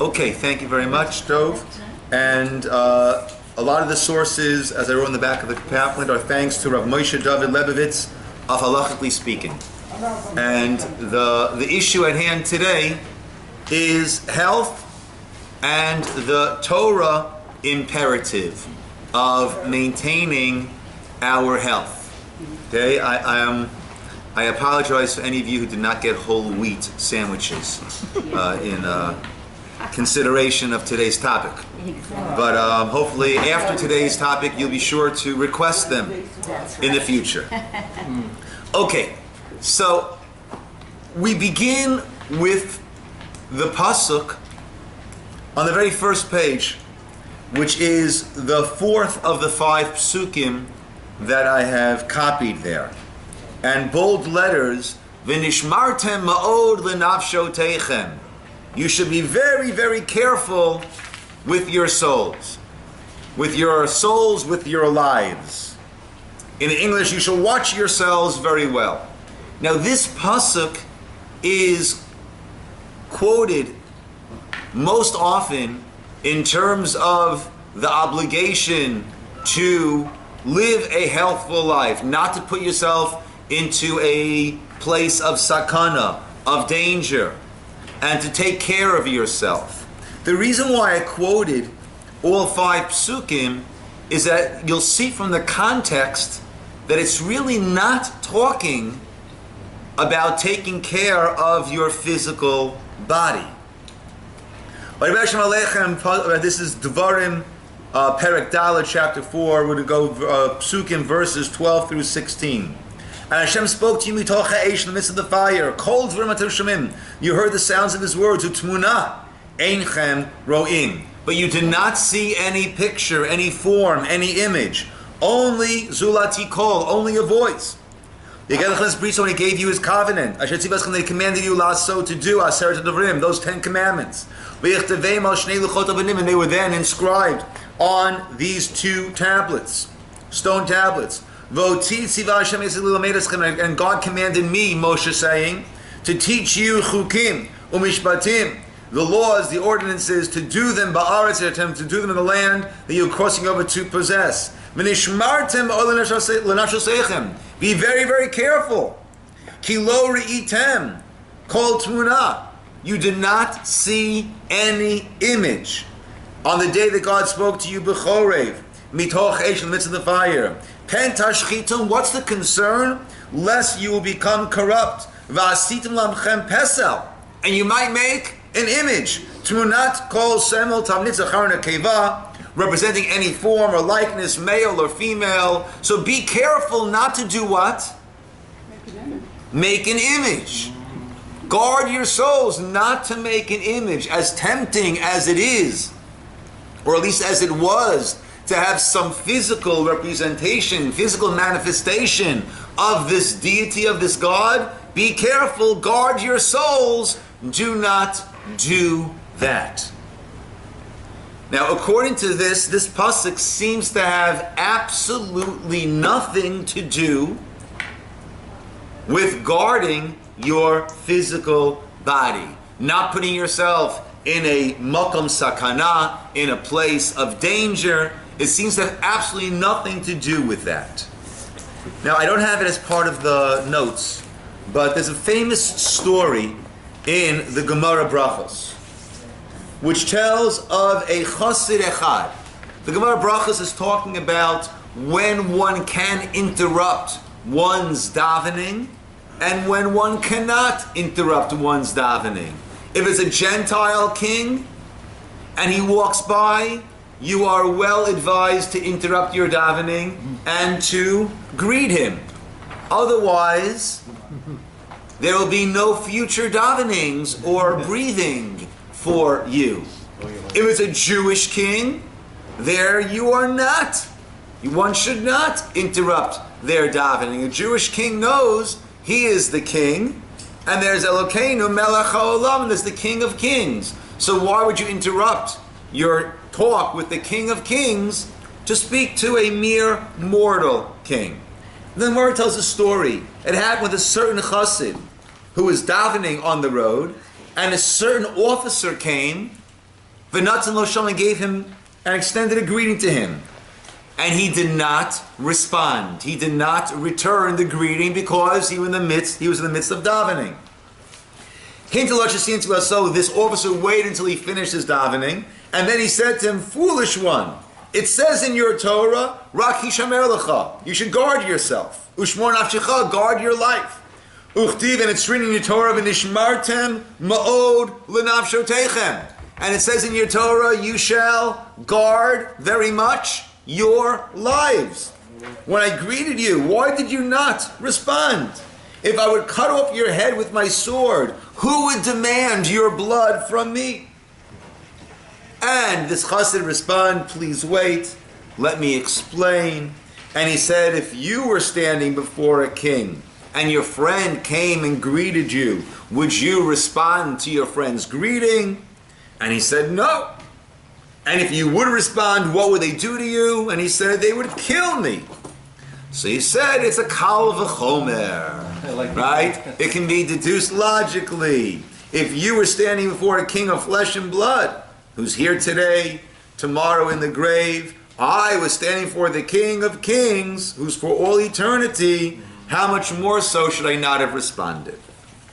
Okay, thank you very much, Dove. And a lot of the sources, as I wrote in the back of the pamphlet, are thanks to Rav Moshe David Lebovitz of Halachically Speaking. And the issue at hand today is health and the Torah imperative of maintaining our health. Okay, I apologize for any of you who did not get whole wheat sandwiches in consideration of today's topic. But hopefully after today's topic you'll be sure to request them in the future. Okay, so we begin with the pasuk on the very first page, which is the fourth of the 5 psukim that I have copied there. And bold letters, V'nishmartem ma'od l'nafshoteichem. You should be very, very careful with your souls. With your souls, with your lives. In English, you shall watch yourselves very well. Now this pasuk is quoted most often in terms of the obligation to live a healthful life, not to put yourself into a place of sakana, of danger, and to take care of yourself. The reason why I quoted all 5 psukim is that you'll see from the context that it's really not talking about taking care of your physical body. This is Devarim, Perek Dalet, chapter 4. We're going to go psukim verses 12 through 16. And Hashem spoke to you mitoch ha'esh, in the midst of the fire. Kol dvarim atem shomim. You heard the sounds of His words. Utmuna einchem ro'im. But you did not see any picture, any form, any image. Only zulati kol, only a voice. When He gave you His covenant, Asher tzivaschem, they commanded you lasso to do aseret devrim, those 10 commandments. And they were then inscribed on these 2 tablets, stone tablets. And God commanded me, Moshe, saying, to teach you chukim umishpatim, the laws, the ordinances, to do them ba'aretz, to do them in the land that you're crossing over to possess. Be very, very careful. Ki lo re'item kol tmuna. You did not see any image on the day that God spoke to you, B'chorev, mitoch eish, in the midst of the fire. Pen tashchitum, what's the concern? Lest you will become corrupt. V'asitim lamchem pesel, and you might make an image. Tmunat kol semel tamnit zachar nekeva, representing any form or likeness, male or female. So be careful not to do what? Make an image. Guard your souls not to make an image, as tempting as it is, or at least as it was, to have some physical representation, physical manifestation of this deity, of this God. Be careful, guard your souls, do not do that. Now, according to this pasuk seems to have absolutely nothing to do with guarding your physical body, not putting yourself in a makom sakana, in a place of danger. It seems to have absolutely nothing to do with that. Now, I don't have it as part of the notes, but there's a famous story in the Gemara Brachos, which tells of a chassid echad. The Gemara Brachos is talking about when one can interrupt one's davening and when one cannot interrupt one's davening. If it's a Gentile king and he walks by, you are well advised to interrupt your davening and to greet him. Otherwise, there will be no future davenings or breathing for you. If it's a Jewish king, there you are not. One should not interrupt their davening. A Jewish king knows he is the king, and there's Elokeinu Melech HaOlam, and there's the King of Kings. So why would you interrupt your talk with the King of Kings to speak to a mere mortal king? The Gemara tells a story. It happened with a certain chassid who was davening on the road, and a certain officer came V'natzan lo shalom, and gave him and extended a greeting to him. And he did not respond. He did not return the greeting because he was in the midst of davening. So this officer waited until he finished his davening, and then he said to him, "Foolish one, it says in your Torah, Rak hishamer lecha, you should guard yourself. Ushmor nafshecha, guard your life. Uchtiv, and it's written in your Torah, v'nishmartem ma'od l'nafshotechem. And it says in your Torah, you shall guard very much your lives. When I greeted you, why did you not respond? If I would cut off your head with my sword, who would demand your blood from me?" And this chassid responded, "Please wait, let me explain." And he said, "If you were standing before a king and your friend came and greeted you, would you respond to your friend's greeting?" And he said, "No." "And if you would respond, what would they do to you?" And he said, "They would kill me." So he said, it's a kal v'chomer, right? It can be deduced logically. If you were standing before a king of flesh and blood, who's here today, tomorrow in the grave, I was standing for the King of Kings, who's for all eternity, how much more so should I not have responded?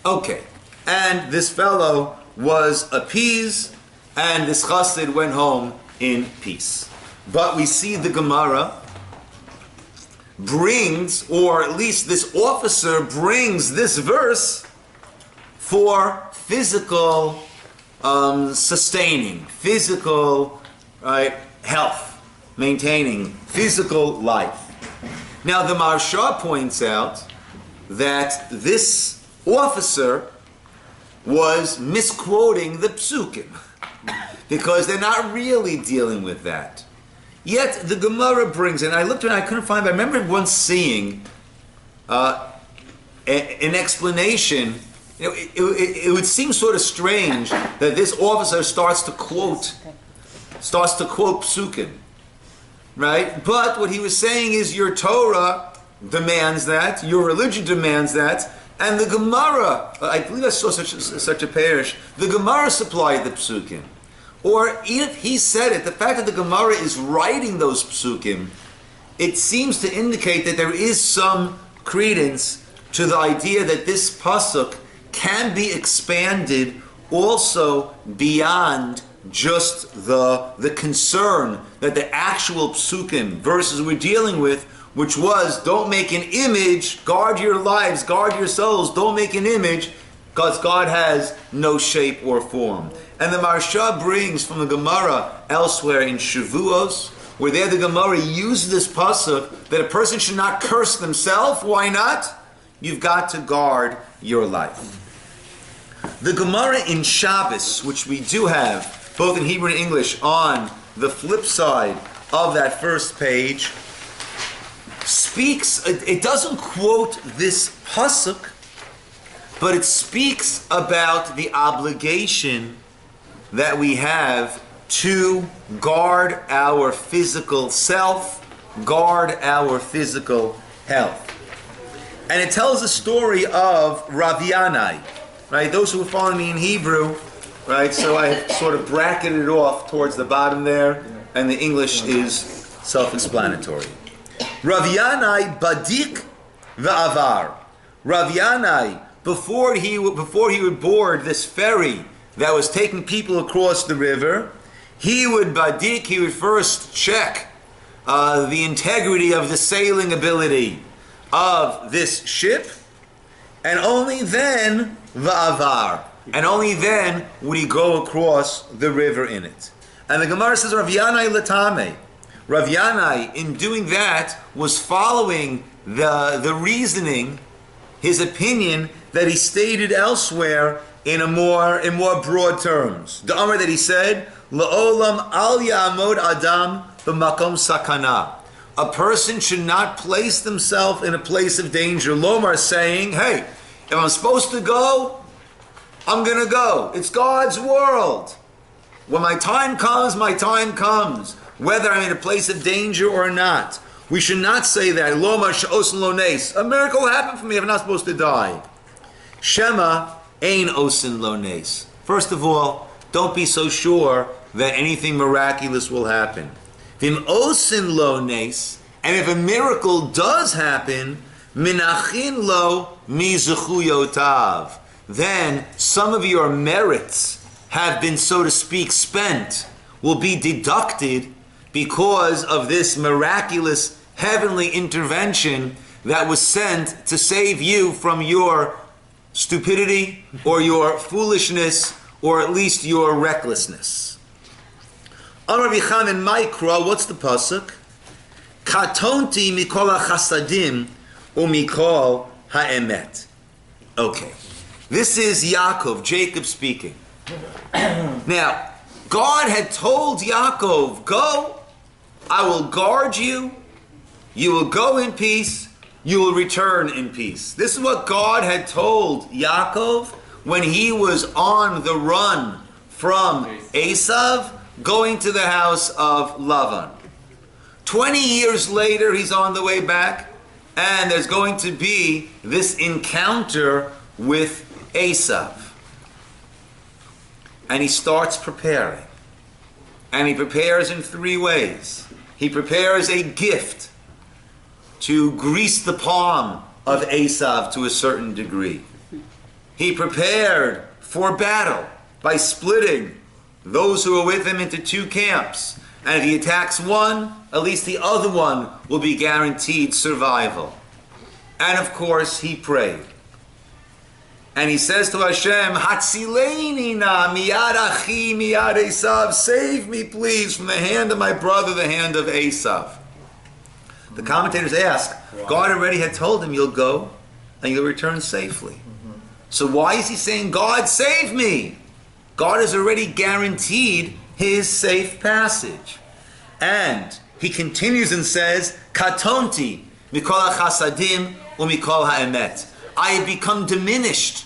Okay, and this fellow was appeased, and this chassid went home in peace. But we see the Gemara brings, or at least this officer brings this verse for physical sustaining, physical health, maintaining physical life. Now the Maharsha points out that this officer was misquoting the psukim, because they're not really dealing with that. Yet the Gemara brings, and I looked and I couldn't find, but I remember once seeing an explanation. It would seem sort of strange that this officer starts to quote psukim, right? But what he was saying is your Torah demands that, your religion demands that, and the Gemara, I believe I saw such a parish, the Gemara supplied the psukim. Or if he said it, the fact that the Gemara is writing those psukim, it seems to indicate that there is some credence to the idea that this pasuk can be expanded also beyond just the concern that the actual psukim, verses we're dealing with, which was, don't make an image, guard your lives, guard your souls, don't make an image, because God has no shape or form. And the Maharsha brings from the Gemara elsewhere in Shavuos, where there the Gemara uses this pasuk that a person should not curse themselves. Why not? You've got to guard your life. The Gemara in Shabbos, which we do have both in Hebrew and English on the flip side of that first page, speaks, it doesn't quote this pasuk, but it speaks about the obligation that we have to guard our physical self, guard our physical health. And it tells the story of Rav Yanai, right? Those who are following me in Hebrew, right? So I sort of bracketed it off towards the bottom there, and the English is self-explanatory. Rav Yanai badik va'avar. Rav Yanai, before he would board this ferry that was taking people across the river, he would first check the integrity of the sailing ability of this ship, and only then va'avar, and only then would he go across the river in it. And the Gemara says Rav Yanai latame. Rav Yanai, in doing that, was following the reasoning, his opinion that he stated elsewhere in more broad terms. The Amar that he said, La'olam al ya'amod adam b'makom sakana. A person should not place themselves in a place of danger. Lomar saying, hey, if I'm supposed to go, I'm going to go. It's God's world. When my time comes, my time comes. Whether I'm in a place of danger or not. We should not say that. Lomar she'osin lo nes. A miracle will happen for me if I'm not supposed to die. Shema ein osin lo nes. First of all, don't be so sure that anything miraculous will happen. Vim osin lo nes, and if a miracle does happen, minachin lo mizuchuyotav, then some of your merits have been, so to speak, spent, will be deducted because of this miraculous heavenly intervention that was sent to save you from your stupidity or your foolishness or at least your recklessness. Amar Bicham in Mikra, what's the pasuk? Katonti mikol hachasadim umikol ha'emet. Okay, this is Yaakov, Jacob speaking. Now, God had told Yaakov, go, I will guard you, you will go in peace, you will return in peace. This is what God had told Yaakov when he was on the run from Esav, going to the house of Lavan. 20 years later, he's on the way back, and there's going to be this encounter with Esav. And he starts preparing. And he prepares in 3 ways. He prepares a gift to grease the palm of Esav to a certain degree. He prepared for battle by splitting those who are with him into 2 camps. And if he attacks one, at least the other one will be guaranteed survival. And of course, he prayed. And he says to Hashem, Hatzileini na miyad achi miyad Esav, save me please from the hand of my brother, the hand of Esav. The commentators ask, God already had told him, you'll go and you'll return safely. So why is he saying, God, save me? God has already guaranteed his safe passage. And he continues and says, Katonti mikol hachasadim umikol ha'emet. I have become diminished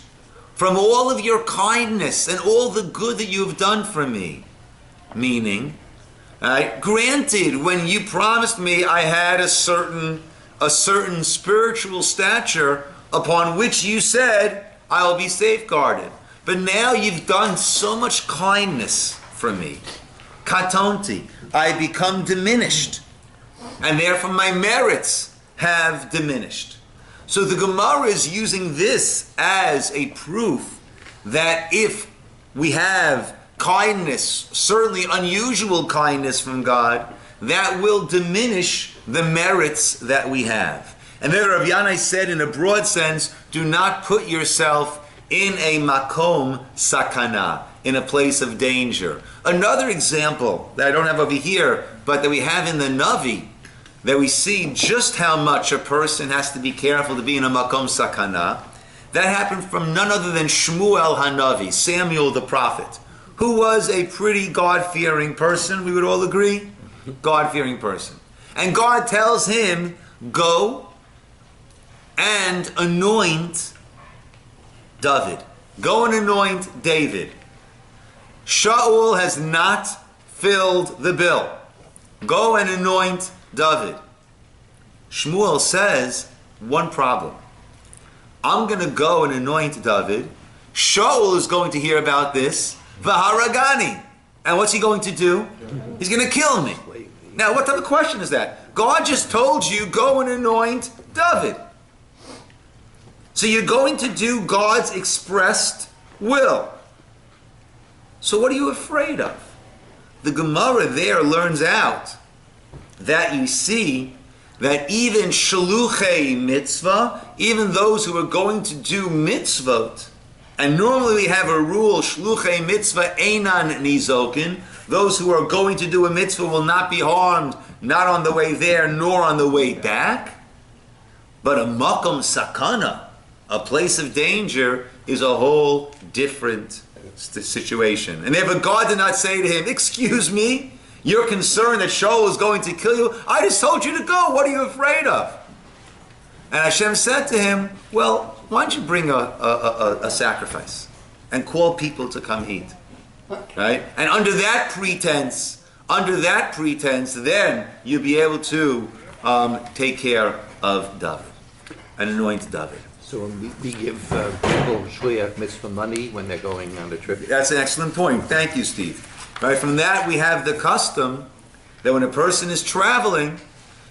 from all of your kindness and all the good that you have done for me. Meaning, granted, when you promised me I had a certain spiritual stature upon which you said I will be safeguarded. But now you've done so much kindness for me. Katonti, I have become diminished. And therefore my merits have diminished. So the Gemara is using this as a proof that if we have kindness, certainly unusual kindness from God, that will diminish the merits that we have. And then Rav Yanai said in a broad sense, do not put yourself in a makom sakana, in a place of danger. Another example that I don't have over here, but that we have in the Navi, that we see just how much a person has to be careful to be in a makom sakana. That happened from none other than Shmuel Hanavi, Samuel the prophet, who was a pretty God-fearing person, we would all agree? God-fearing person. And God tells him, go and anoint David. Go and anoint David. Shaul has not filled the bill. Go and anoint David. Shmuel says, one problem. I'm going to go and anoint David. Shaul is going to hear about this. Vaharagani. And what's he going to do? He's going to kill me. Now, what type of question is that? God just told you, go and anoint David. So you're going to do God's expressed will. So what are you afraid of? The Gemara there learns out that you see that even shaluchei mitzvah, even those who are going to do mitzvot, and normally we have a rule, shluchei mitzvah einan nizokin, those who are going to do a mitzvah will not be harmed, not on the way there nor on the way back. But a makom sakana, a place of danger, is a whole different situation. And therefore God did not say to him, excuse me, you're concerned that Shaul is going to kill you? I just told you to go. What are you afraid of? And Hashem said to him, well, why don't you bring a sacrifice and call people to come eat? Right? And under that pretense, then you'll be able to take care of David and anoint David. So when we give people shliach mitzvah money when they're going on a trip. That's an excellent point. Thank you, Steve. Right, from that we have the custom that when a person is traveling,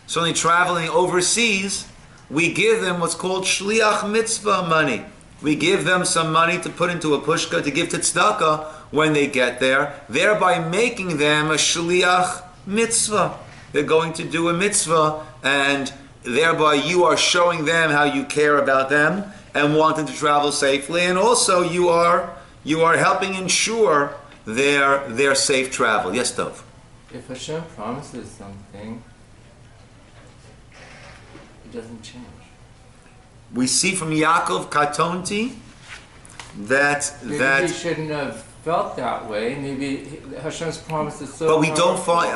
certainly traveling overseas, we give them what's called shliach mitzvah money. We give them some money to put into a pushka to give to tzedakah when they get there, thereby making them a shliach mitzvah. They're going to do a mitzvah, and thereby you are showing them how you care about them and want them to travel safely, and also you are helping ensure their safe travel. Yes, Dov? If Hashem promises something, it doesn't change. We see from Yaakov Katonti that Maybe he shouldn't have felt that way. Maybe Hashem's promise is so. But we don't find.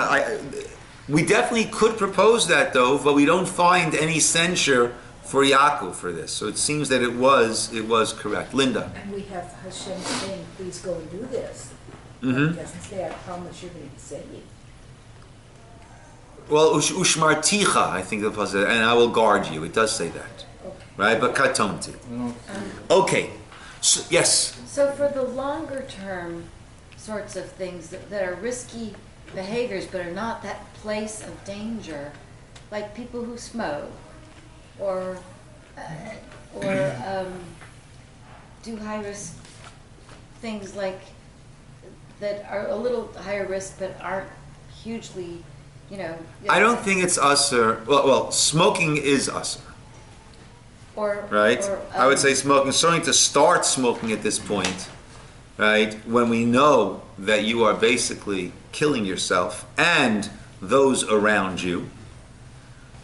We definitely could propose that, though, but we don't find any censure for Yaakov for this. So it seems that it was correct. Linda. And we have Hashem saying, "Please go and do this." Mm-hmm. It doesn't say, "I promise you're going to be saved." Well, ushmarticha, I think the pasuk, and I will guard you. It does say that, Okay. right? But katonti. Okay. So, yes. So for the longer term sorts of things that are risky behaviors but are not that place of danger, like people who smoke or do high risk things like that are a little higher risk but aren't hugely, I don't think it's usher. Well, smoking is usher. Right? I would say smoking, starting to start smoking at this point, right? When we know that you are basically killing yourself and those around you,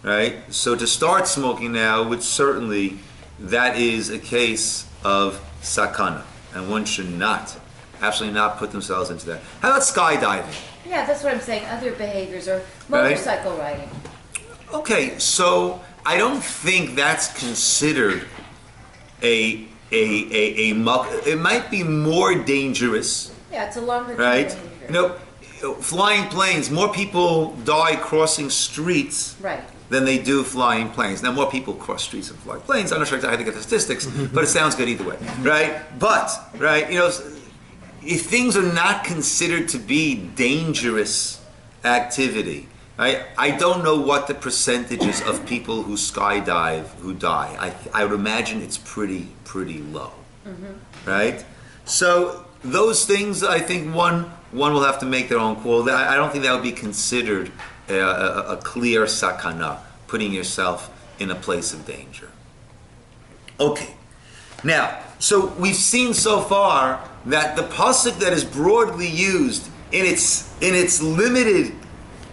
right? So to start smoking now would certainly, that is a case of sakana, and one should not, absolutely not put themselves into that. How about skydiving? Yeah, that's what I'm saying. Other behaviors or motorcycle riding. Okay, so I don't think that's considered a it might be more dangerous. Yeah, it's a longer term right? behavior. Flying planes, more people die crossing streets than they do flying planes. Now, more people cross streets than fly planes. I'm not sure exactly how to get the statistics, but it sounds good either way, right? But, right, if things are not considered to be dangerous activity, right, I don't know what the percentages of people who skydive who die. I would imagine it's pretty low, right? So those things, I think one will have to make their own call. I don't think that would be considered a clear sakana, putting yourself in a place of danger. Okay, now, so we've seen so far that the pasuk that is broadly used in its limited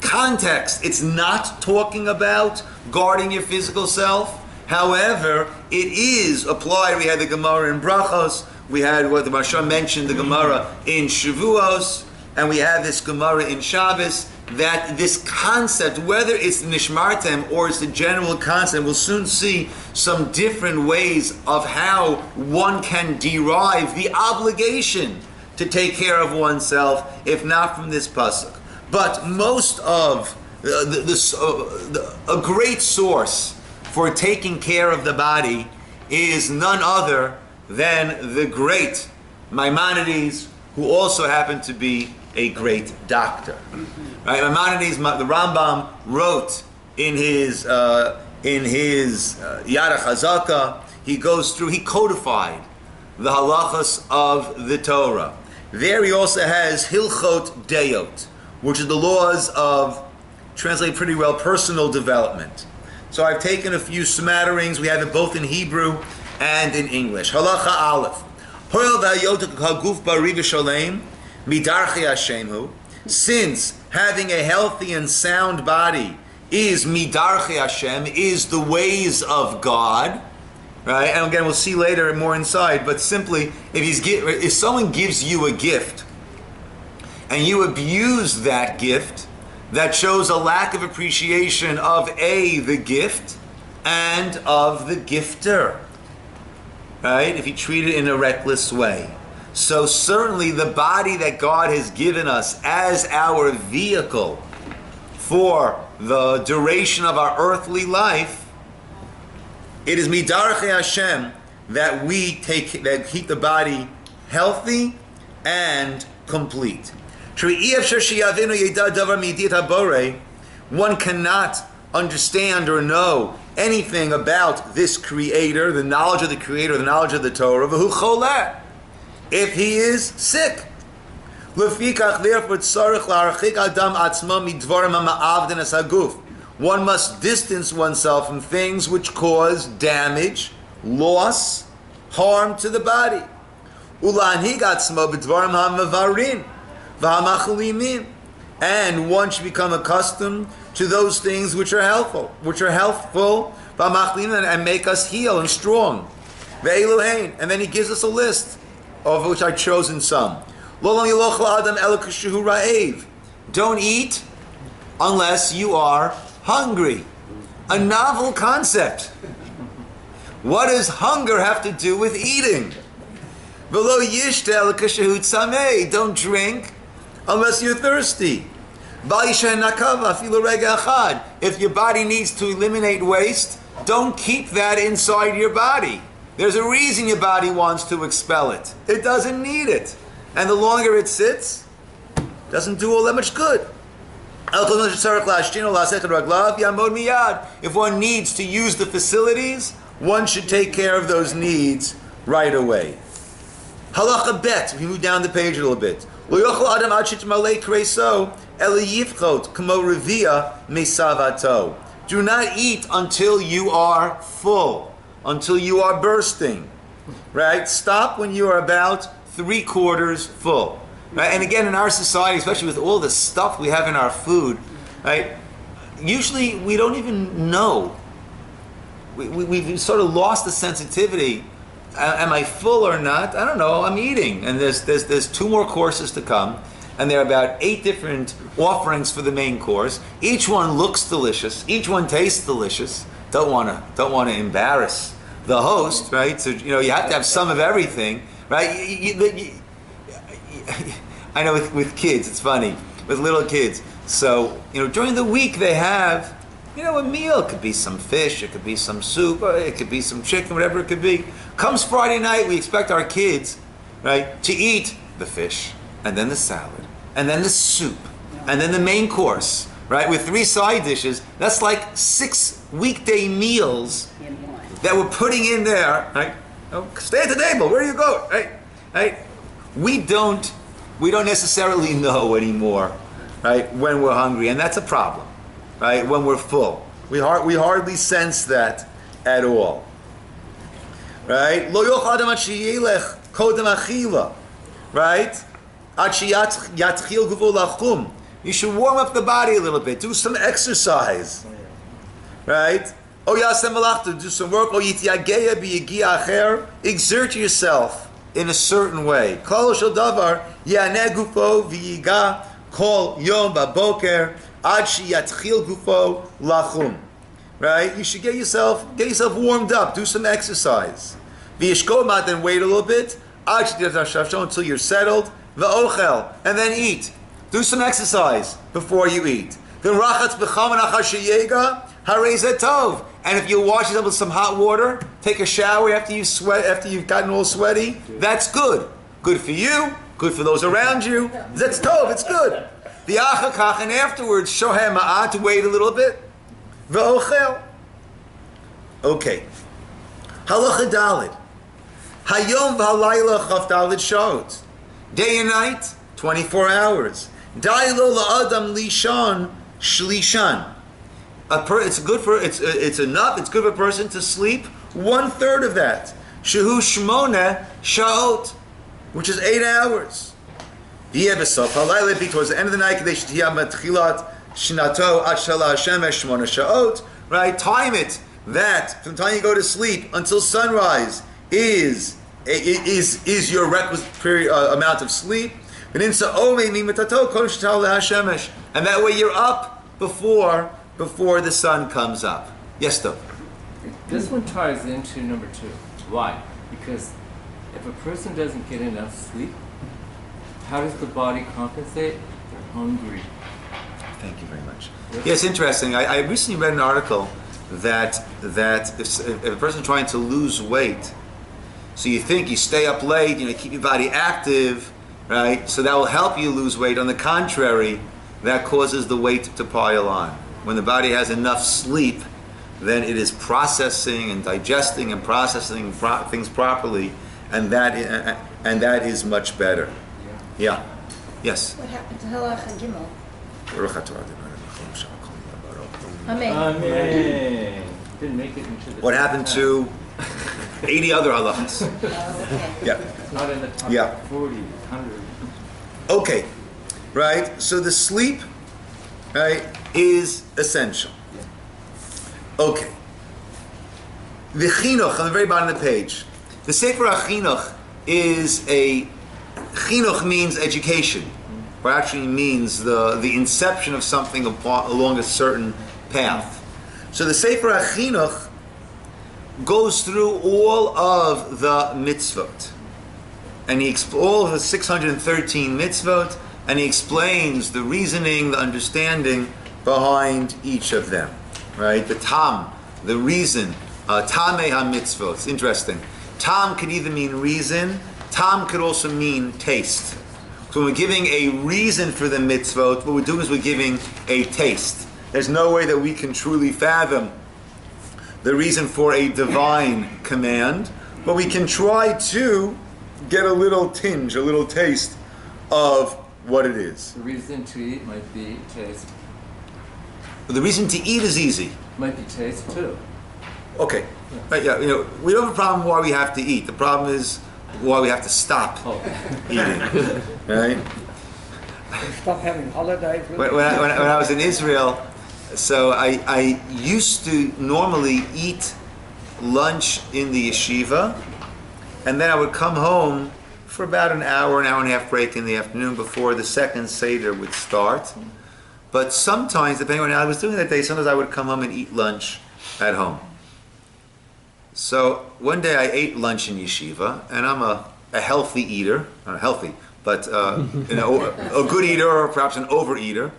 context, it's not talking about guarding your physical self. However, it is applied. We had the Gemara in Brachos, we had what the Marsha mentioned, the Gemara in Shavuos, and we have this Gemara in Shabbos, that this concept, whether it's Nishmartem or it's the general concept, we'll soon see some different ways of how one can derive the obligation to take care of oneself, if not from this pasuk. But most of a great source for taking care of the body is none other than the great Maimonides, who also happened to be a great doctor. Right? Maimonides, the Rambam wrote in his Yad HaChazaka, he codified the halachas of the Torah. There he also has Hilchot Deot, which are the laws of, translate pretty well, personal development. So I've taken a few smatterings. We have it both in Hebrew and in English. Halacha Aleph. Since having a healthy and sound body is midarche Hashem, is the ways of God, right? And again, we'll see later more inside, but simply, if someone gives you a gift, and you abuse that gift, that shows a lack of appreciation of the gift and of the gifter. Right? If you treat it in a reckless way. So certainly the body that God has given us as our vehicle for the duration of our earthly life It is midarchei Hashem that keep the body healthy and complete. One cannot understand or know anything about this Creator, the knowledge of the Creator, the knowledge of the Torah, if he is sick. One must distance oneself from things which cause damage, loss, harm to the body. And one should become accustomed to those things which are helpful, and make us heal and strong. And then he gives us a list, of which I've chosen some. Don't eat unless you are hungry. A novel concept. What does hunger have to do with eating? Don't drink unless you're thirsty. If your body needs to eliminate waste, don't keep that inside your body. There's a reason your body wants to expel it. It doesn't need it. And the longer it sits, it doesn't do all that much good. If one needs to use the facilities, one should take care of those needs right away. Halacha Bet, we move down the page a little bit. Do not eat until you are full, until you are bursting. Right? Stop when you are about 3/4 full. Right? And again, in our society, especially with all the stuff we have in our food, right? Usually we don't even know. We've sort of lost the sensitivity. Am I full or not? I don't know. I'm eating, and there's 2 more courses to come, and there are about 8 different offerings for the main course. Each one looks delicious. Each one tastes delicious. Don't want to embarrass the host, right? So you have to have some of everything, right? I know with kids, it's funny with little kids. So during the week they have a meal. It could be some fish, it could be some soup, it could be some chicken, whatever it could be. Comes Friday night, we expect our kids, right, to eat the fish, and then the salad, and then the soup, and then the main course, right, with 3 side dishes. That's like 6 weekday meals that we're putting in there, right? Stay at the table. Where do you go? Right? We don't necessarily know anymore, right, when we're hungry, and that's a problem. Right, when we're full, we hardly sense that at all. Right? Lo yochel adam ad sheyelech kodem achila. Right? Ad sheyatchil gufo lachum. You should warm up the body a little bit. Do some exercise. Right? O yasem malachta. Do some work. O yityageya biyigia acher. Exert yourself in a certain way. Kol shel davar yaneh gufo v'yiga kol yom baboker. Ad sheyatchil gufo lachum. Right? You should get yourself warmed up. Do some exercise. V'yishkomat, then wait a little bit. Ad sheyatchil until you're settled. V'ochel, and then eat. Do some exercise before you eat. Then rachatz b'cham achar sheyega harei zeh tov. And if you wash yourself with some hot water, take a shower after you've gotten all sweaty, that's good. Good for you. Good for those around you. That's tov. It's good. The achakach, and afterwards, shohem ma'at, to wait a little bit. V'ochel. Okay. Halacha Daled. Hayom v'halayla chaf Daled shot. Day and night, 24 hours. Dailo la'adam lishan shlishan. It's good for it's enough. It's good for a person to sleep 1/3 of that. Shehu shmona shaot, which is 8 hours. Towards the end of the night, right? Time it that from the time you go to sleep until sunrise is your requisite period, amount of sleep. And that way you're up before the sun comes up. Yes, though. This one ties into number 2. Why? Because if a person doesn't get enough sleep, how does the body compensate? They're hungry. Thank you very much. Yes, interesting. I recently read an article that if a person trying to lose weight, so you think you stay up late, keep your body active, right? So that will help you lose weight. On the contrary, that causes the weight to pile on. When the body has enough sleep, then it is processing and digesting and processing things properly, and that is much better. Yeah. Yes. What happened to halacha gimel? Amen. Amen. Didn't make it into the What happened to 80 other halachas? Okay. Yeah. It's not in the top Yeah. 40, 100. Okay. Right? So the sleep, right, is essential. Okay. The chinuch on the very bottom of the page. The Sefer HaChinuch is chinuch means education, or actually means the inception of something along a certain path. So the Sefer HaChinuch goes through all of the mitzvot, and all of the 613 mitzvot, and he explains the reasoning, the understanding behind each of them. Right? The tam, the reason, tamei ha-mitzvot. It's interesting. Tam could either mean reason, tam could also mean taste. So when we're giving a reason for the mitzvot, what we're doing is we're giving a taste. There's no way that we can truly fathom the reason for a divine command, but we can try to get a little tinge, a little taste of what it is. The reason to eat might be taste. The reason to eat is easy. Might be taste too. Okay. Right, yeah, we don't have a problem why we have to eat. The problem is why we have to stop eating. Right? Stop having holidays. When I was in Israel, so I used to normally eat lunch in the yeshiva, and then I would come home for about an hour and a half break in the afternoon before the second Seder would start. But sometimes, depending on what I was doing that day, sometimes I would come home and eat lunch at home. So one day I ate lunch in yeshiva, and I'm a healthy eater, not healthy, but a good eater, or perhaps an overeater.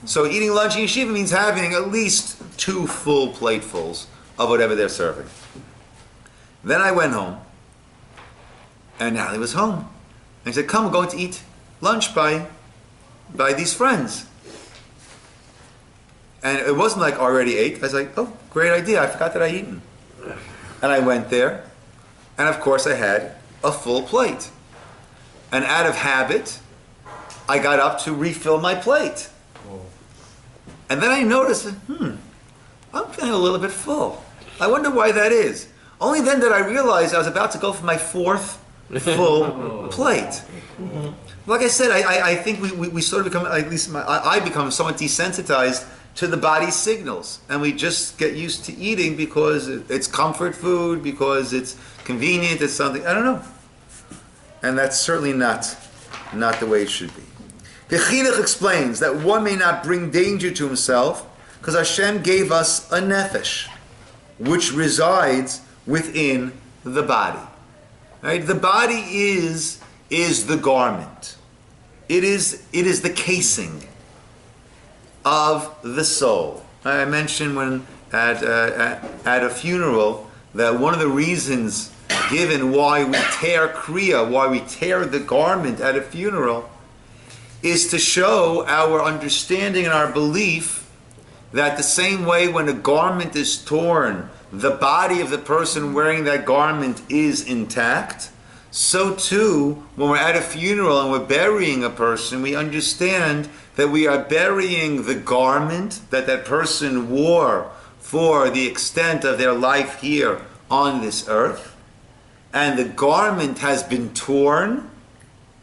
So eating lunch in yeshiva means having at least 2 full platefuls of whatever they're serving. Then I went home, and Natalie was home. And he said, "Come, we're going to eat lunch by these friends." And it wasn't like already ate. I was like, "Oh, great idea! I forgot that I'd eaten." And I went there, and of course I had a full plate. And out of habit, I got up to refill my plate. And then I noticed, I'm feeling a little bit full. I wonder why that is. Only then did I realize I was about to go for my 4th full plate. Like I said, I think we sort of become, at least I become somewhat desensitized to the body's signals, and we just get used to eating because it's comfort food, because it's convenient, it's something, I don't know. And that's certainly not the way it should be. The Chinuch explains that one may not bring danger to himself because Hashem gave us a nefesh, which resides within the body. Right? The body is the garment. It is the casing of the soul. I mentioned when at a funeral that one of the reasons given why we tear kriya, why we tear the garment at a funeral, is to show our understanding and our belief that the same way when a garment is torn, the body of the person wearing that garment is intact, so too, when we're at a funeral and we're burying a person, we understand that we are burying the garment that that person wore for the extent of their life here on this earth. And the garment has been torn,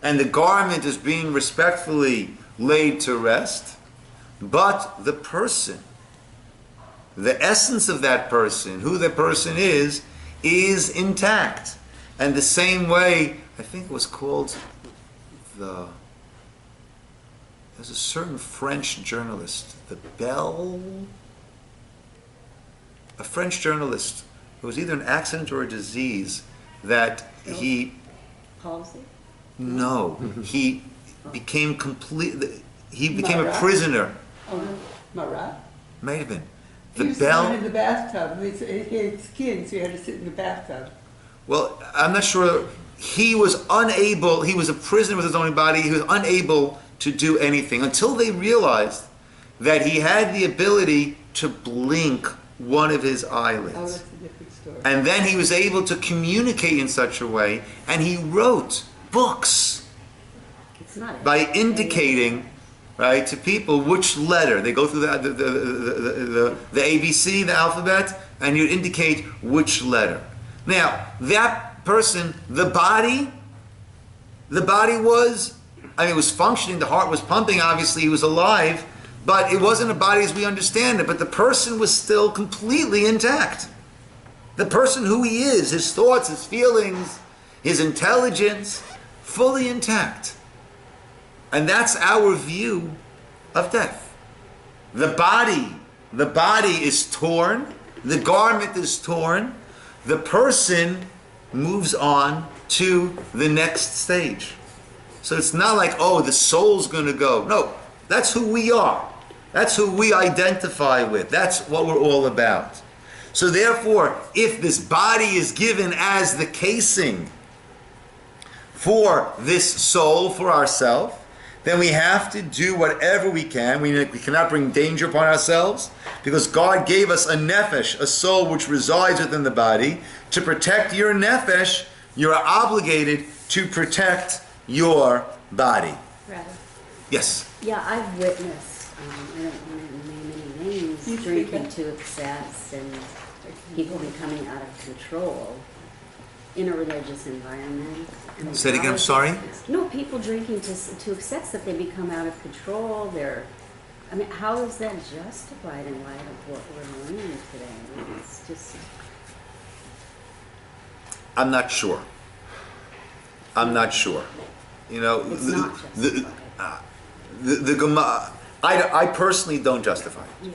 and the garment is being respectfully laid to rest. But the person, the essence of that person, who the person is intact. And the same way, I think it was called there's a certain French journalist, a French journalist. It was either an accident or a disease that he... Palsy? No, he became a prisoner. Oh, no. Marat? Might have been. The He was bell. down in the bathtub. He had skin, so he had to sit in the bathtub. Well, I'm not sure. He was unable. He was a prisoner with his own body. He was unable to do anything until they realized that he had the ability to blink one of his eyelids. Oh, that's a different story. And then he was able to communicate in such a way, and he wrote books It's not by indicating, right, to people which letter. They go through the ABC, the alphabet, and you indicate which letter. Now, that person, the body was, I mean, it was functioning, the heart was pumping, obviously he was alive, but it wasn't a body as we understand it, but the person was still completely intact. The person who he is, his thoughts, his feelings, his intelligence, fully intact. And that's our view of death. The body is torn, the garment is torn, the person moves on to the next stage. So it's not like, oh, the soul's going to go. No, that's who we are. That's who we identify with. That's what we're all about. So therefore, if this body is given as the casing for this soul, for ourselves, then we have to do whatever we can. We cannot bring danger upon ourselves, because God gave us a nefesh, a soul which resides within the body. To protect your nefesh, you're obligated to protect your body. Rabbi. Yes? Yeah, I've witnessed, I don't want to name any names, drinking to excess and people becoming out of control in a religious environment. I mean, Say it again, I'm how is- sorry? No, people drinking to excess that they become out of control. I mean, how is that justified in light of what we're learning today? I mean, it's just... I'm not sure. You know, It's not justified. the Gemara, I personally don't justify it. Yeah.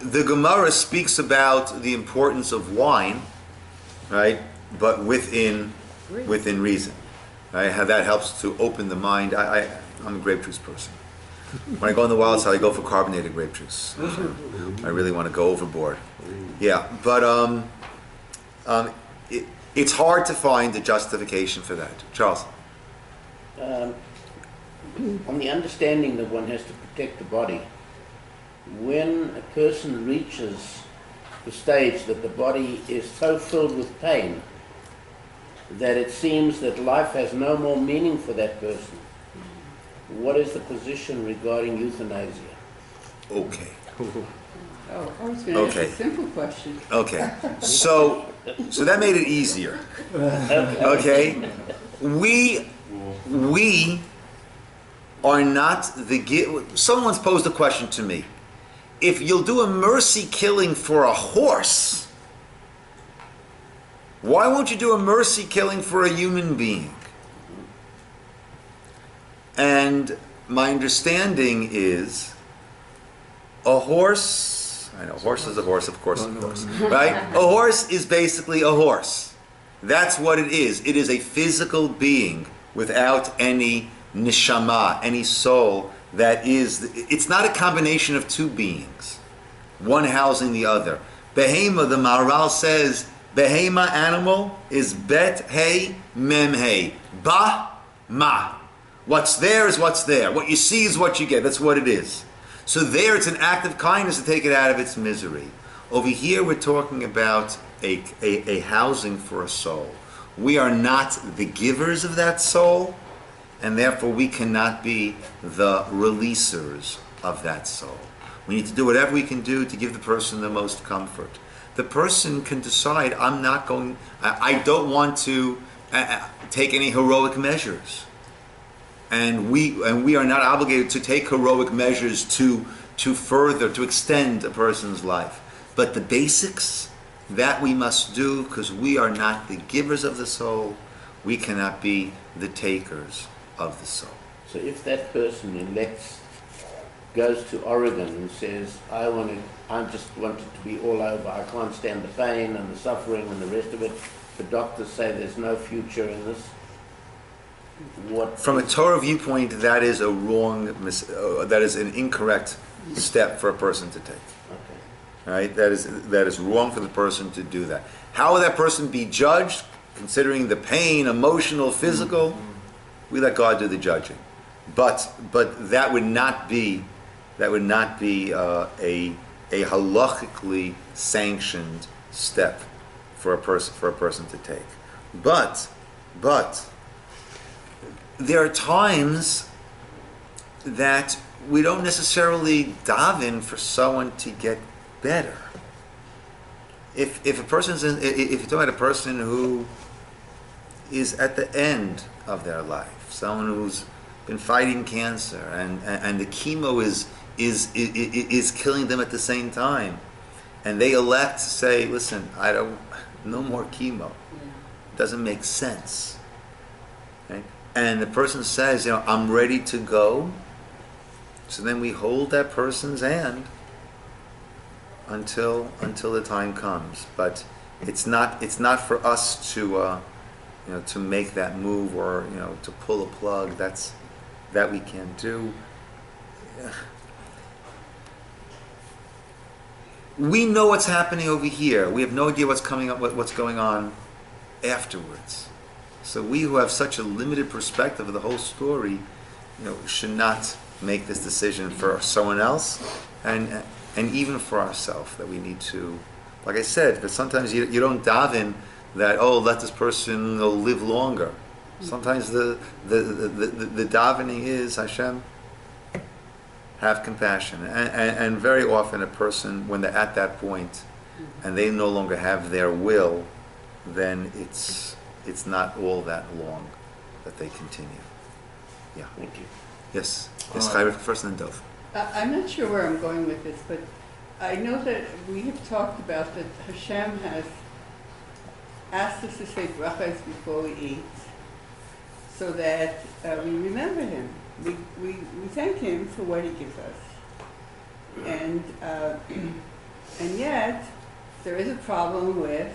The Gemara speaks about the importance of wine, right? But within reason, right? How that helps to open the mind. I'm a grape juice person. When I go on the wild side, I go for carbonated grape juice. I really want to go overboard. Yeah, but it's hard to find a justification for that. Charles. On the understanding that one has to protect the body, when a person reaches the stage that the body is so filled with pain that it seems that life has no more meaning for that person, what is the position regarding euthanasia? Okay. Oh, I was going to ask Okay. a simple question. Okay. So that made it easier. Okay. We are not the... Someone's posed a question to me. If you'll do a mercy killing for a horse, why won't you do a mercy killing for a human being? And my understanding is a horse... I know, horse is a horse, of course, right? A horse is basically a horse. That's what it is. It is a physical being without any neshama, any soul that is... It's not a combination of two beings, one housing the other. Behema, the Maharal says, Behema, animal, is bet, hey, mem, hey. Ba, ma. What's there is what's there. What you see is what you get. That's what it is. So there it's an act of kindness to take it out of its misery. Over here we're talking about a housing for a soul. We are not the givers of that soul, and therefore we cannot be the releasers of that soul. We need to do whatever we can do to give the person the most comfort. The person can decide, I don't want to take any heroic measures. And we are not obligated to take heroic measures to extend a person's life. But the basics, that we must do, because we are not the givers of the soul. We cannot be the takers of the soul. So if that person goes to Oregon and says, I just want it to be all over, I can't stand the pain and the suffering and the rest of it, the doctors say there's no future in this, From a Torah viewpoint, that is that is an incorrect step for a person to take. Okay. Right? That is wrong for the person to do that. How will that person be judged? Considering the pain, emotional, physical, we let God do the judging. But that would not be a halachically sanctioned step for a person to take. But there are times that we don't necessarily daven for someone to get better. If you're talking about a person who is at the end of their life, someone who's been fighting cancer and the chemo is killing them at the same time, and they elect to say, listen, no more chemo. It doesn't make sense. Right? And the person says, I'm ready to go. So then we hold that person's hand until the time comes. But it's not for us to make that move or to pull a plug. That we can't do. We know what's happening over here. We have no idea what's coming up, what's going on afterwards. So we who have such a limited perspective of the whole story, should not make this decision for someone else, and even for ourselves, that we need to, like I said, but sometimes you don't daven that, let this person live longer. Sometimes the davening is, Hashem, have compassion. And very often a person, when they're at that point and they no longer have their will, then it's not all that long that they continue. Yeah. Thank you. Yes. Yes, Chayre first and then Dov. I'm not sure where I'm going with this, but I know that we have talked about that Hashem has asked us to say brachas before we eat, so that we remember Him. We thank Him for what He gives us, and yet there is a problem with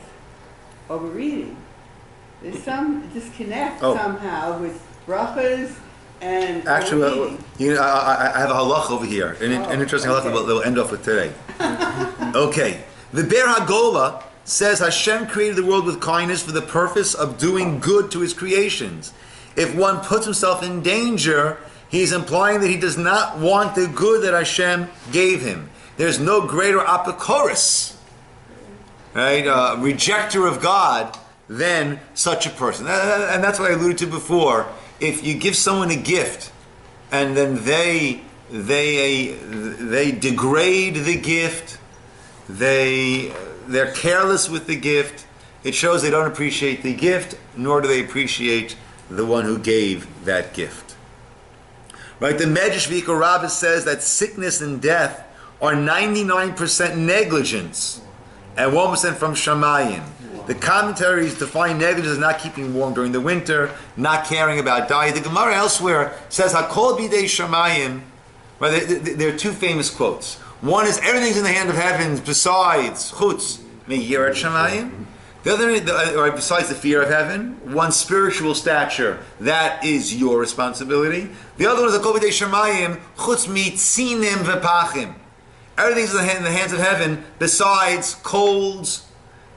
overeating. There's some disconnect somehow with brachas and actually, overeating. I have a halacha over here, an interesting halacha that we'll end off with today. Okay, the Ber Hagola says Hashem created the world with kindness for the purpose of doing good to His creations. If one puts himself in danger, he's implying that he does not want the good that Hashem gave him. There's no greater apokoros, right, rejecter of God, than such a person. And that's what I alluded to before. If you give someone a gift and then they degrade the gift, they're careless with the gift, it shows they don't appreciate the gift, nor do they appreciate the one who gave that gift. Right? The Medrash V'Ikar Rabbah says that sickness and death are 99% negligence and 1% from Shamayim. The commentaries define negligence as not keeping warm during the winter, not caring about diet. The Gemara elsewhere says, Hakol bidei Shamayim. Right? There are two famous quotes. One is, everything's in the hand of heaven besides chutz meyirat Shamayim. The other, besides the fear of heaven, one's spiritual stature, that is your responsibility. The other one is Hakol bidei Shamayim, chutz mitzinim v'pachim. Everything's in the hands of heaven besides colds,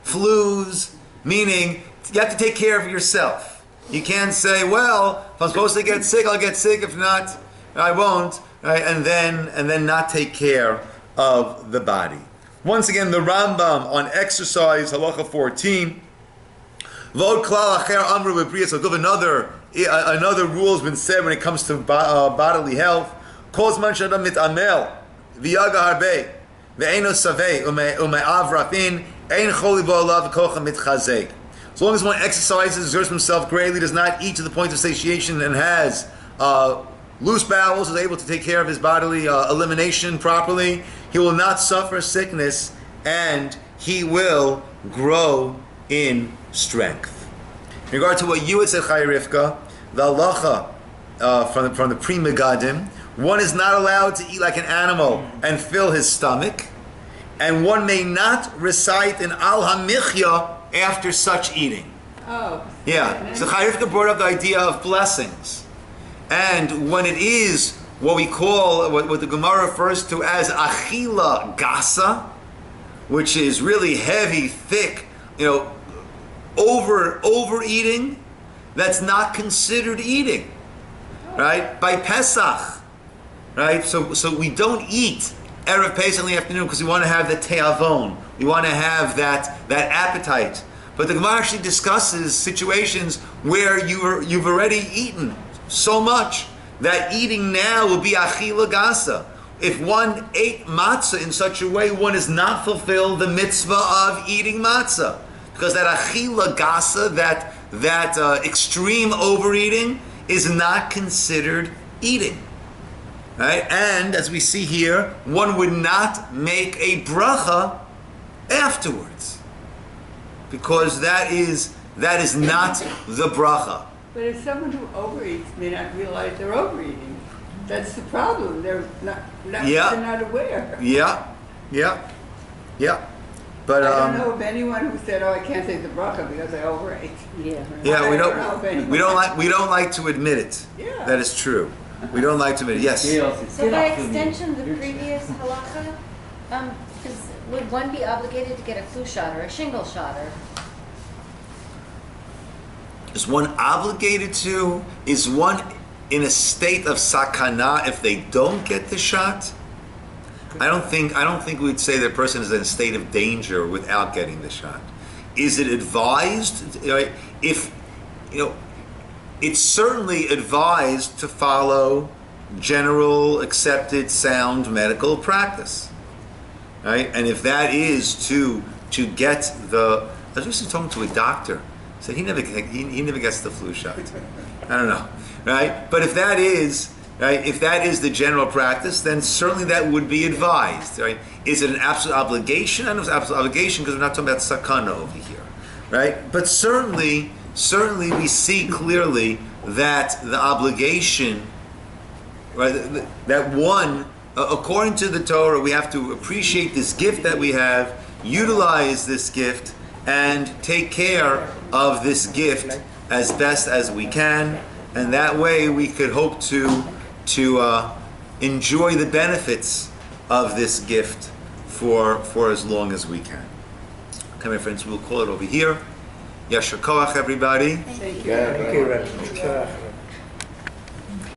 flus, meaning you have to take care of yourself. You can't say, well, if I'm supposed to get sick, I'll get sick. If not, I won't. Right? And then not take care of the body. Once again, the Rambam on exercise, halacha 14. Vod klal acher amru b'briyas. So another rule has been said when it comes to bodily health. Kol zman sh'adam mit'amel v'yaga harbe ve'eno savei ume'av rafin ein choli bo alav kocha mitchazek. As long as one exercises, exerts himself greatly, does not eat to the point of satiation, and has loose bowels, is able to take care of his bodily elimination properly, he will not suffer sickness, and he will grow in strength. In regard to what you had said, Chai Rivka, the halacha from the Pri Megadim, one is not allowed to eat like an animal and fill his stomach, and one may not recite an Al HaMichya after such eating. Yeah. So Chai Rivka brought up the idea of blessings. And when it is what we call, what the Gemara refers to as achila gasa, which is really heavy, thick, overeating, that's not considered eating, right? By Pesach, right? So we don't eat Erev Pesach in the afternoon because we want to have the te'avon. We want to have that appetite. But the Gemara actually discusses situations where you've already eaten so much that eating now will be achila gasa. If one ate matzah in such a way, one has not fulfilled the mitzvah of eating matzah. Because that achila gasa, that extreme overeating, is not considered eating. Right? And as we see here, one would not make a bracha afterwards. Because that is not the bracha. But if someone who overeats may not realize they're overeating, that's the problem. They're not aware. Yeah. But I don't know of anyone who said, "Oh, I can't say the bracha because I overate." Yeah, we don't like to admit it. Yeah. That is true. We don't like to admit it. Yes. So by extension, the previous halacha, would one be obligated to get a flu shot or a shingle shot or? Is one obligated to? Is one in a state of sakana if they don't get the shot? I don't think we'd say that person is in a state of danger without getting the shot. Is it advised? If it's certainly advised to follow general accepted sound medical practice, right? And if that is to get the, I was recently talking to a doctor. Said he never gets the flu shot. I don't know, right? But if that is right, if that is the general practice, then certainly that would be advised, right? Is it an absolute obligation? I don't know if it's an absolute obligation because we're not talking about sakana over here, right? But certainly we see clearly that the obligation, right? That one, according to the Torah, we have to appreciate this gift that we have, utilize this gift, and take care of this gift as best as we can, and that way we could hope to enjoy the benefits of this gift for as long as we can. Okay, my friends, we'll call it over here. Yasher koach, everybody. Thank you. Rabbi.